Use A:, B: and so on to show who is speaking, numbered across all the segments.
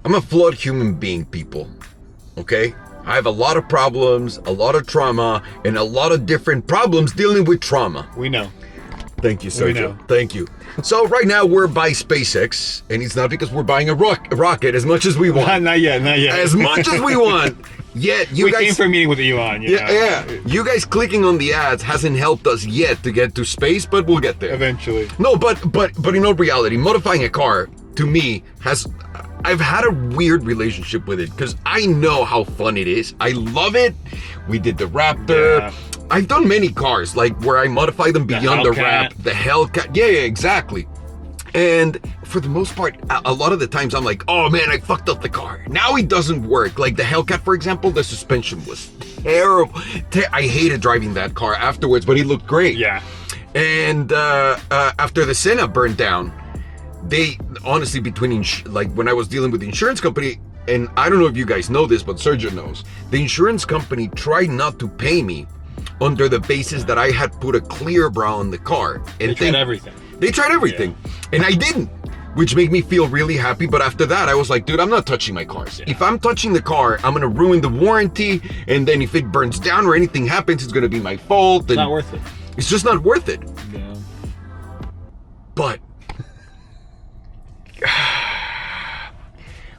A: I'm a flawed human being, people. Okay? I have a lot of problems, a lot of trauma, and a lot of different problems dealing with trauma.
B: We know.
A: Thank you, Sergio. Thank you. So right now we're by SpaceX, and it's not because we're buying a rocket as much as we want.
B: Not yet.
A: As much as we want. Yet you guys
B: came for a meeting with Elon.
A: Yeah. You guys clicking on the ads hasn't helped us yet to get to space, but we'll get there
B: eventually.
A: No, but in all reality, modifying a car to me I've had a weird relationship with it because I know how fun it is. I love it. We did the Raptor. Yeah. I've done many cars, like where I modify them beyond the wrap, the Hellcat. Yeah, exactly. And for the most part, a lot of the times I'm like, oh man, I fucked up the car. Now it doesn't work. Like the Hellcat, for example, the suspension was terrible. I hated driving that car afterwards, but it looked great.
B: Yeah.
A: And after the Senna burned down, they honestly, like when I was dealing with the insurance company, and I don't know if you guys know this, but Sergio knows, the insurance company tried not to pay me under the basis that I had put a clear brow on the car. And
B: they tried everything.
A: They tried everything. Yeah. And I didn't, which made me feel really happy. But after that, I was like, dude, I'm not touching my cars. Yeah. If I'm touching the car, I'm going to ruin the warranty. And then if it burns down or anything happens, it's going to be my fault.
B: It's not worth it.
A: It's just not worth it.
B: Yeah.
A: But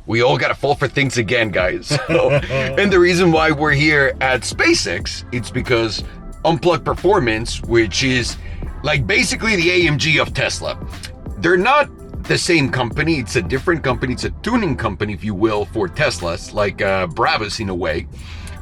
A: we all got to fall for things again, guys. So, and the reason why we're here at SpaceX, it's because Unplugged Performance, which is like basically the AMG of Tesla. They're not the same company. It's a different company. It's a tuning company, if you will, for Teslas, like Brabus in a way.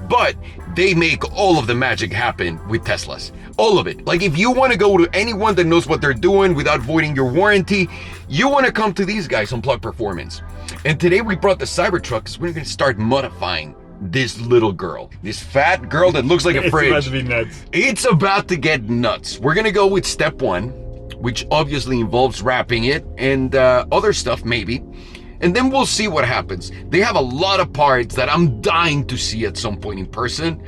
A: But they make all of the magic happen with Teslas. All of it. Like if you want to go to anyone that knows what they're doing without voiding your warranty, you want to come to these guys, Unplugged Performance. And today we brought the Cybertruck because we're going to start modifying this little girl. This fat girl that looks like a fridge.
B: It's about to be nuts.
A: It's about to get nuts. We're going to go with step 1, which obviously involves wrapping it and other stuff maybe. And then we'll see what happens. They have a lot of parts that I'm dying to see at some point in person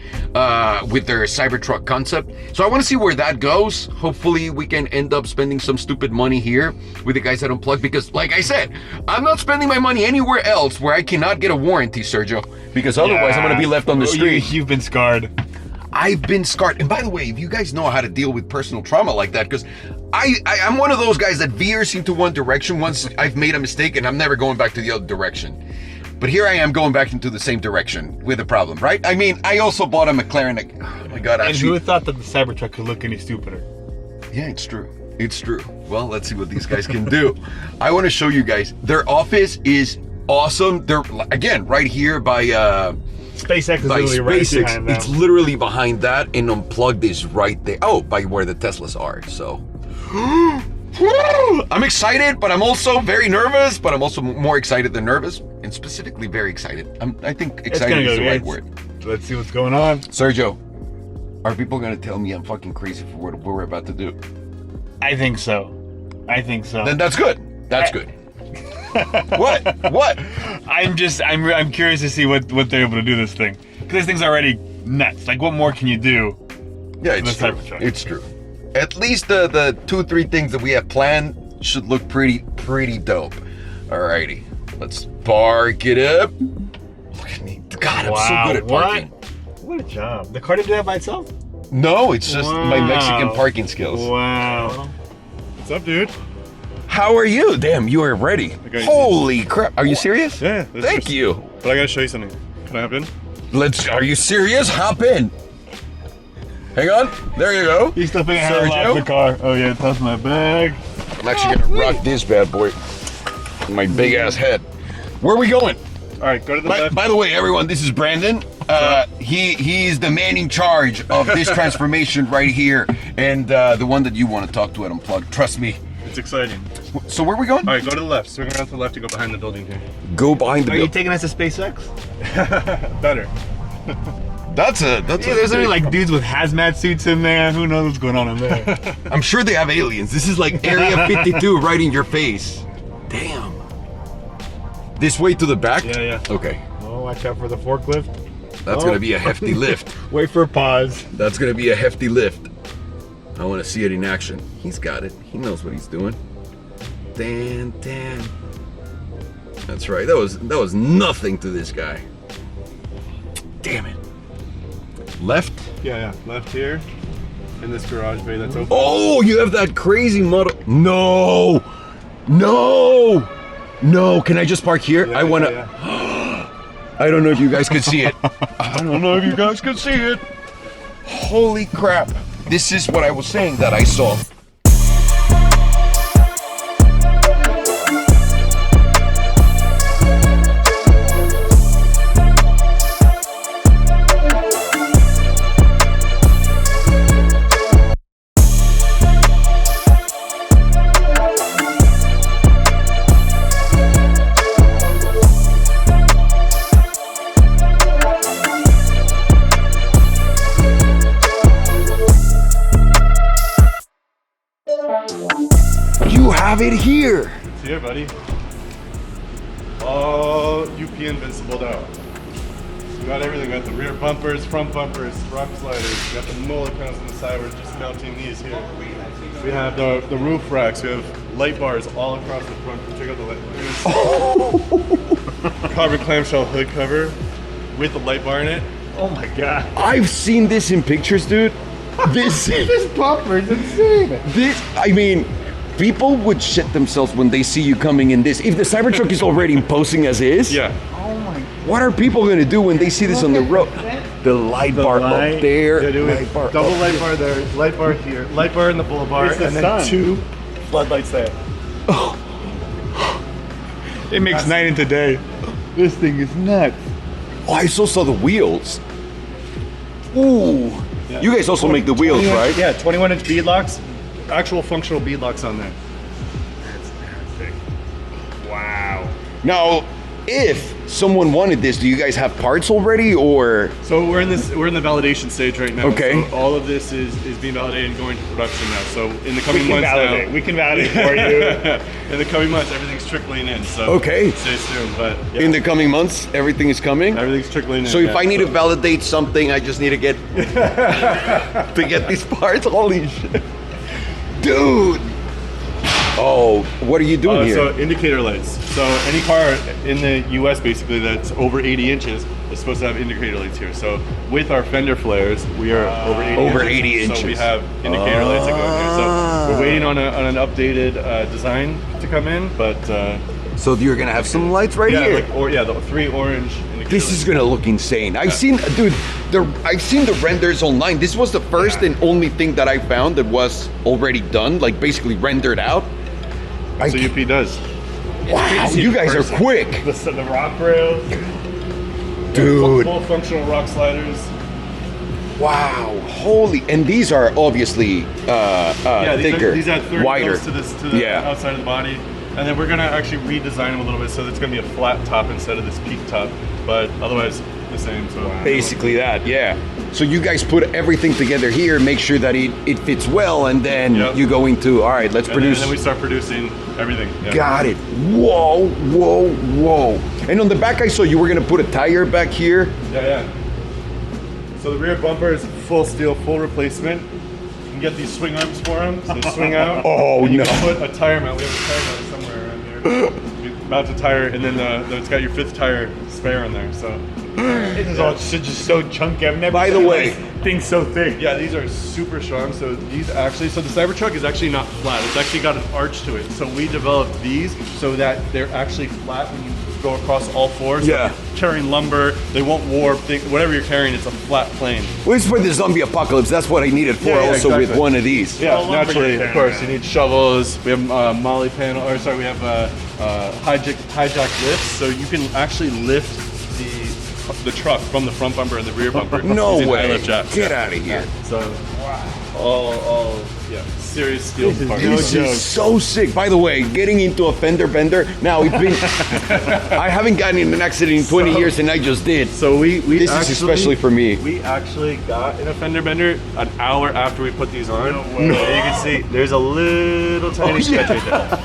A: with their Cybertruck concept. So I want to see where that goes. Hopefully we can end up spending some stupid money here with the guys at Unplugged because like I said, I'm not spending my money anywhere else where I cannot get a warranty, Sergio, because otherwise I'm going to be left on the street.
B: You've been scarred.
A: I've been scarred. And by the way, if you guys know how to deal with personal trauma like that, because I'm one of those guys that veers into one direction once I've made a mistake and I'm never going back to the other direction. But here I am going back into the same direction with a problem, right? I mean, I also bought a McLaren. Oh my God, actually.
B: And who would thought that the Cybertruck could look any stupider?
A: Yeah, it's true. It's true. Well, let's see what these guys can do. I want to show you guys. Their office is awesome. They're, again, right here by...
B: SpaceX is literally right behind them.
A: It's literally behind that, and Unplugged is right there. Oh, by where the Teslas are, so. I'm excited, but I'm also very nervous, but I'm also more excited than nervous, and specifically very excited. I think excited is the right word.
B: Let's see what's going on.
A: Sergio, are people going to tell me I'm fucking crazy for what we're about to do?
B: I think so.
A: Then that's good. That's good. What?
B: I'm curious to see what they're able to do this thing. Because this thing's already nuts. Like, what more can you do?
A: Yeah, it's true. It's true. At least the 2-3 things that we have planned should look pretty dope. Alrighty, let's park it up. Look at me. God, I'm so good at parking.
B: What a job. The car didn't do that by itself?
A: No, it's just my Mexican parking skills.
B: Wow.
C: What's up, dude?
A: How are you? Damn, you are ready. Holy crap. Are you serious?
C: Yeah.
A: Thank you.
C: But I gotta show you something. Can I hop in?
A: Are you serious? Hop in. Hang on. There you go.
B: He's still thinking how to lock the car. Oh yeah, that's my bag.
A: I'm actually gonna rock this bad boy. My big ass head. Where are we going?
C: All right, go to the left.
A: By the way, everyone, this is Brandon. He's the man in charge of this transformation right here, and the one that you want to talk to at Unplugged. Trust me.
C: It's exciting.
A: So where are we going?
C: All right, go to the left. Swing around to the left to go behind the building here.
A: Go behind the building.
B: Are you taking us to SpaceX?
C: Better.
B: There's only like dudes with hazmat suits in there. Who knows what's going on in there?
A: I'm sure they have aliens. This is like Area 52 right in your face. Damn. This way to the back?
C: Yeah.
A: Okay.
B: Oh, watch out for the forklift.
A: That's gonna be a hefty lift.
B: Wait for a pause.
A: That's gonna be a hefty lift. I want to see it in action. He's got it. He knows what he's doing. Dan. That's right. That was nothing to this guy. Damn it. Left?
C: Yeah, left here. In this garage bay that's open.
A: Oh, you have that crazy model. No. Can I just park here?
C: Yeah,
A: I wanna.
C: yeah.
A: I don't know if you guys can see it. I don't know if you guys can see it. Holy crap. This is what I was saying that I saw. You have it here.
C: It's here, buddy. All UP invincible out. We got everything. We got the rear bumpers, front bumpers, rock sliders. We got the mullicans on the side. We're just mounting these here. We have the roof racks. We have light bars all across the front. Check out the light bars. Carbon clamshell hood cover with the light bar in it.
B: Oh my god.
A: I've seen this in pictures, dude. This
B: bumper is insane.
A: I mean, people would shit themselves when they see you coming in this. If the Cybertruck is already imposing as is,
C: Yeah.
B: Oh my.
A: what are people gonna do when they see this on the road? The light bar
B: light.
A: up there,
C: Yeah, dude,
A: light bar
C: double
A: up
C: light bar there, light bar here, light bar in the bull bar,
B: It's the
C: and then
B: sun.
C: 2 floodlights there.
B: It makes night into day. This thing is nuts.
A: Oh, I also saw the wheels. Ooh.
C: Yeah.
A: You guys also make the wheels, right?
C: Yeah, 21-inch bead locks, actual functional bead locks on there.
B: Wow.
A: Now, if someone wanted this, do you guys have parts already, or?
C: So we're in the validation stage right now.
A: Okay.
C: So all of this is being validated and going to production now. So in the coming
B: We can
C: months
B: validate.
C: now,
B: We can validate for you.
C: in the coming months, everything's trickling in. So
A: Okay.
C: stay tuned. But yeah,
A: In the coming months, everything is coming?
C: everything's trickling in.
A: So if
C: yeah.
A: I need to validate something, I just need to get to get these parts. Holy shit, dude! Oh, what are you doing here?
C: So indicator lights. So any car in the U.S. basically that's over 80 inches is supposed to have indicator lights here. So with our fender flares, we are over 80
A: Over
C: inches.
A: 80
C: So we
A: inches.
C: have indicator lights that go in here. So we're waiting on an updated design to come in, but
A: So you're gonna have some lights right
C: yeah,
A: here.
C: the 3 orange indicator
A: This is
C: lights.
A: gonna look insane. I've seen, dude. I've seen the renders online. This was the first and only thing that I found that was already done, like basically rendered out.
C: So UP does.
A: Wow, you guys are quick,
B: The rock rails.
A: dude.
C: Full functional rock sliders.
A: Wow, holy! And these are obviously
C: Yeah,
A: thicker,
C: these add 30
A: wider.
C: mils to the
A: Yeah.
C: outside of the body. And then we're gonna actually redesign them a little bit so it's gonna be a flat top instead of this peak top. But otherwise the same. So
A: Basically that, yeah. So you guys put everything together here, make sure that it fits well, and then
C: Yep.
A: you go into, all right, let's
C: and
A: produce.
C: then we start producing everything. Yeah.
A: Got it. Whoa, whoa, whoa. And on the back I saw you were gonna put a tire back here.
C: Yeah. So the rear bumper is full steel, full replacement. You can get these swing arms for them, so they swing out.
A: Oh,
C: and you
A: no.
C: can put a tire mount. We have a tire mount somewhere around here. You mount a tire, and then it's got your 5th tire spare in there. So
B: This is all just so chunky. I've never
A: By the
B: seen
A: way-
B: things so thick.
C: yeah, these are super strong. So these actually, so the Cybertruck is actually not flat. It's actually got an arch to it. So we developed these so that they're actually flat when you go across all 4. So
A: Yeah.
C: if you're carrying lumber, they won't warp. Whatever you're carrying, it's a flat plane.
A: Well, it's for the zombie apocalypse. That's what I needed for
C: Yeah, yeah,
A: also with
C: exactly.
A: one of these.
C: Yeah,
B: lumber
C: naturally,
B: you're
C: of
B: carrying,
C: course.
B: yeah.
C: You need shovels. We have molly panel, or sorry, we have hijack lifts, so you can actually lift the truck from the front bumper and the rear bumper.
A: No
C: using
A: way.
C: high lift jacks.
A: Get
C: Yeah.
A: out of here.
C: So, all serious steel
B: This is
C: parts.
B: no
A: This
B: joke.
A: is so sick. By the way, getting into a fender bender. Now, it's been. I haven't gotten in an accident in 20
C: So-
A: years, and I just did.
C: So we
A: This is
C: actually,
A: especially for me.
C: We actually got in a fender bender an hour after we put these on.
B: No way.
C: And you can see there's a little tiny sketch right there.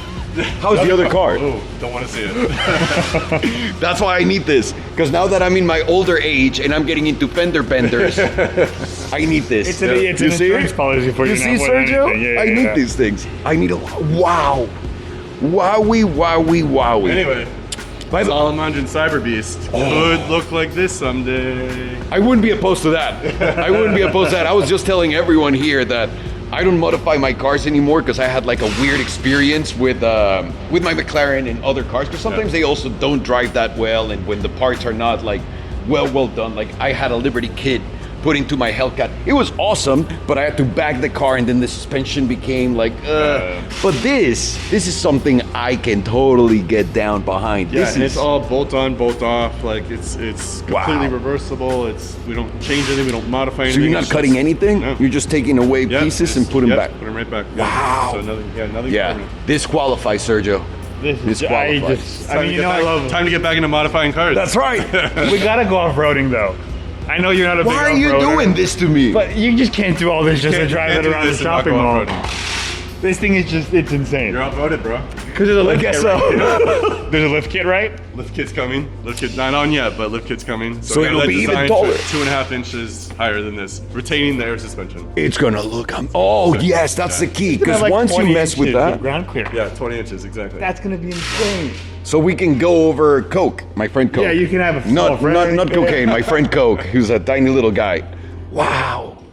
A: How's the other car?
C: Oh, don't want to see it.
A: That's why I need this. Because now that I'm in my older age and I'm getting into fender benders, I need this.
B: It's an insurance policy for you.
A: You see,
B: not more than
A: Sergio?
B: anything. Yeah,
A: I
B: yeah,
A: need
B: yeah.
A: these things. I need a wow. Wowie, wowie, wowie.
C: Anyway,
A: By the-
C: Salomondrin Cyber Beast could look like this someday.
A: I wouldn't be opposed to that. I wouldn't be opposed to that. I was just telling everyone here that I don't modify my cars anymore because I had like a weird experience with my McLaren and other cars. Because sometimes they also don't drive that well, and when the parts are not like well done. Like I had a Liberty kit put into my Hellcat. It was awesome, but I had to back the car, and then the suspension became like. But this is something I can totally get down behind.
C: Yeah,
A: this
C: and
A: is
C: it's all bolt on, bolt off. Like it's completely reversible. We don't change anything. We don't modify anything.
A: So you're not
C: It's
A: cutting
C: just-
A: anything.
C: No.
A: You're just taking away pieces and put them back.
C: Put them right back.
A: Wow.
C: So nothing.
A: Yeah,
C: permanent.
A: this qualifies, Sergio. This qualifies.
B: I mean, you know I love.
C: Time to get back into modifying cars.
A: That's right.
B: We gotta go off-roading though. I know you're not a big
A: Why are you
B: off-roader,
A: doing this to me?
B: But you just can't do all this just to drive
C: Can't
B: it
C: do
B: around the
C: this and not
B: shopping
C: go
B: mall.
C: off-roading.
B: This thing is just—it's insane.
C: You're outvoted, bro.
B: Because there's a lift
A: guess
B: kit.
A: so.
B: Right? There's a lift kit, right?
C: Lift kit's coming. Lift kit's not on yet, but lift kit's coming.
A: So
C: we got
A: it'll
C: that
A: be even
C: designed
A: taller.
C: for 2.5 inches higher than this, retaining the air suspension.
A: It's gonna look. Oh yes, that's the key. Because
B: Like
A: once you
B: 20
A: mess with
B: inches of
A: that,
B: ground clearance.
C: Yeah, 20 inches exactly.
B: That's gonna be insane.
A: so we can go over Coke. My friend Coke.
B: Yeah, you can have a
A: not
B: small friend.
A: not cocaine. My friend Coke, who's a tiny little guy. Wow,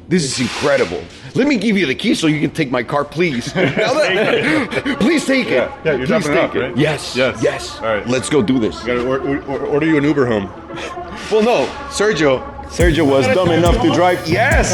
A: this is incredible. Let me give you the key so you can take my car, please. Please take it.
C: Yeah, you're
A: Please
C: dropping it off,
A: take it.
C: right?
A: Yes.
C: Yes.
A: Yes.
C: All right.
A: Let's go do this.
C: Gotta order you an Uber home.
A: Well, no, Sergio was dumb enough to drive. Yes.